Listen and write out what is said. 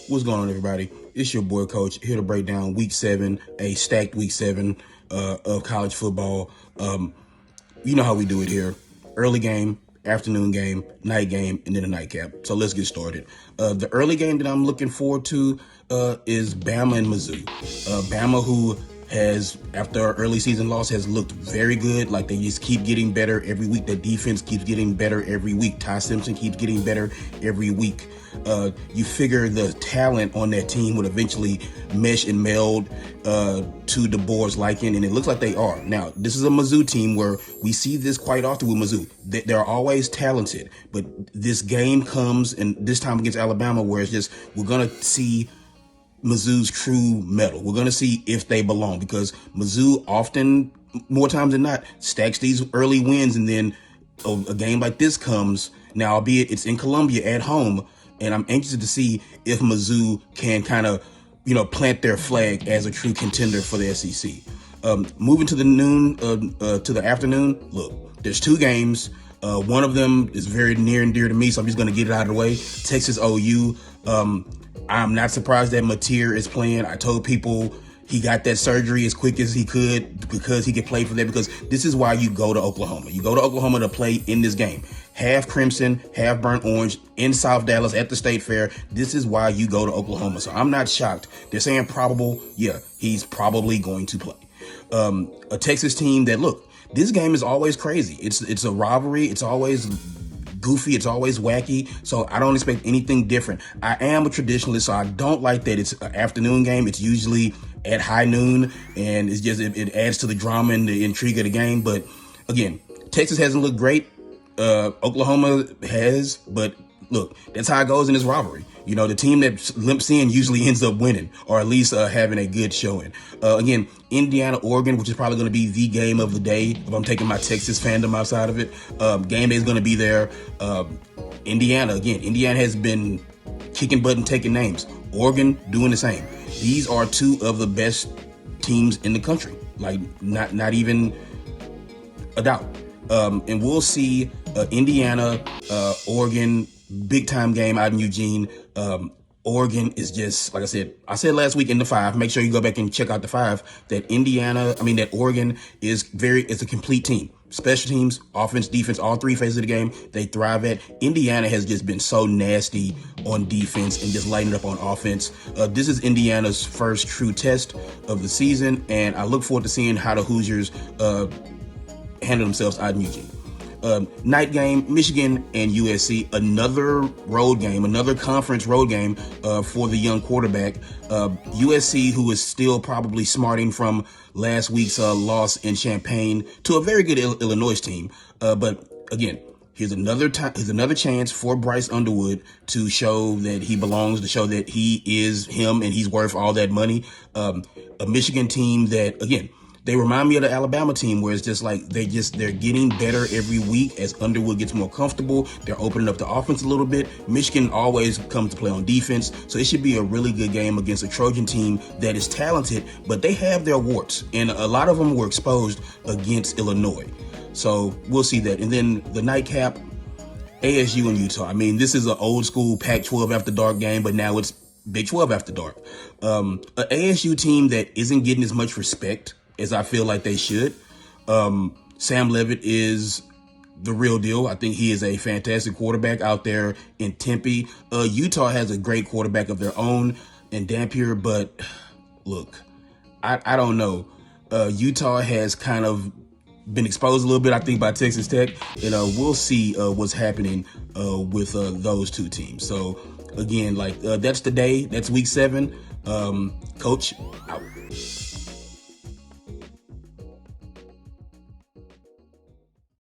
What's going on, everybody? It's your boy, Coach, here to break down Week 7, a stacked Week 7 of college football. You know how we do it here. Early game, afternoon game, night game, and then a nightcap. So let's get started. The early game that I'm looking forward to is Bama and Mizzou. Bama, who has, after an early season loss, has looked very good. Like, they just keep getting better every week. The defense keeps getting better every week. Ty Simpson keeps getting better every week. You figure the talent on that team would eventually mesh and meld to DeBoer's liking, and it looks like they are. Now, this is a Mizzou team where we see this quite often with Mizzou. They're always talented, but this game comes, and this time against Alabama, where it's just, we're going to see Mizzou's true mettle. We're going to see if they belong, because Mizzou often, more times than not, stacks these early wins, and then a game like this comes. Now, albeit it's in Columbia at home, and I'm anxious to see if Mizzou can kind of, plant their flag as a true contender for the SEC. Moving to the afternoon, look, there's two games. One of them is very near and dear to me, so I'm just going to get it out of the way. Texas OU. I'm not surprised that Mateer is playing. I told people he got that surgery as quick as he could because he could play for that, because this is why you go to Oklahoma. You go to Oklahoma to play in this game. Half crimson, half burnt orange in South Dallas at the State Fair. This is why you go to Oklahoma. So I'm not shocked. They're saying probable. Yeah, he's probably going to play. A Texas team that, look, this game is always crazy. It's a rivalry. It's always goofy. It's always wacky. So I don't expect anything different. I am a traditionalist, so I don't like that it's an afternoon game. It's usually at high noon, and it's just, it adds to the drama and the intrigue of the game. But again, Texas hasn't looked great. Oklahoma has, but look, that's how it goes in this rivalry. The team that limps in usually ends up winning, or at least having a good showing. Again, Indiana, Oregon, which is probably going to be the game of the day if I'm taking my Texas fandom outside of it. Game day is going to be there. Indiana has been kicking butt and taking names. Oregon doing the same. These are two of the best teams in the country. Like, not even a doubt. And we'll see Indiana, Oregon, big time game out in Eugene. Oregon is just, like I said last week in the 5, make sure you go back and check out the 5, that Oregon is it's a complete team. Special teams, offense, defense, all three phases of the game, they thrive at. Indiana has just been so nasty on defense and just lighting up on offense. This is Indiana's first true test of the season, and I look forward to seeing how the Hoosiers handle themselves out in Eugene. Night game, Michigan and USC, another road game, another conference road game for the young quarterback. USC, who is still probably smarting from last week's loss in Champaign to a very good Illinois team. But again, here's another chance for Bryce Underwood to show that he belongs, to show that he is him and he's worth all that money. A Michigan team that, again, they remind me of the Alabama team, where it's just like they're getting better every week as Underwood gets more comfortable. They're opening up the offense a little bit. Michigan always comes to play on defense, so it should be a really good game against a Trojan team that is talented, but they have their warts, and a lot of them were exposed against Illinois. So we'll see that. And then the nightcap, ASU and Utah. I mean, this is an old school Pac-12 after dark game, but now it's Big 12 after dark. An ASU team that isn't getting as much respect as I feel like they should. Sam Levitt is the real deal. I think he is a fantastic quarterback out there in Tempe. Utah has a great quarterback of their own in Dampier, but look, I don't know. Utah has kind of been exposed a little bit, I think, by Texas Tech, and we'll see what's happening with those two teams. So again, that's the day. That's week 7. Coach out.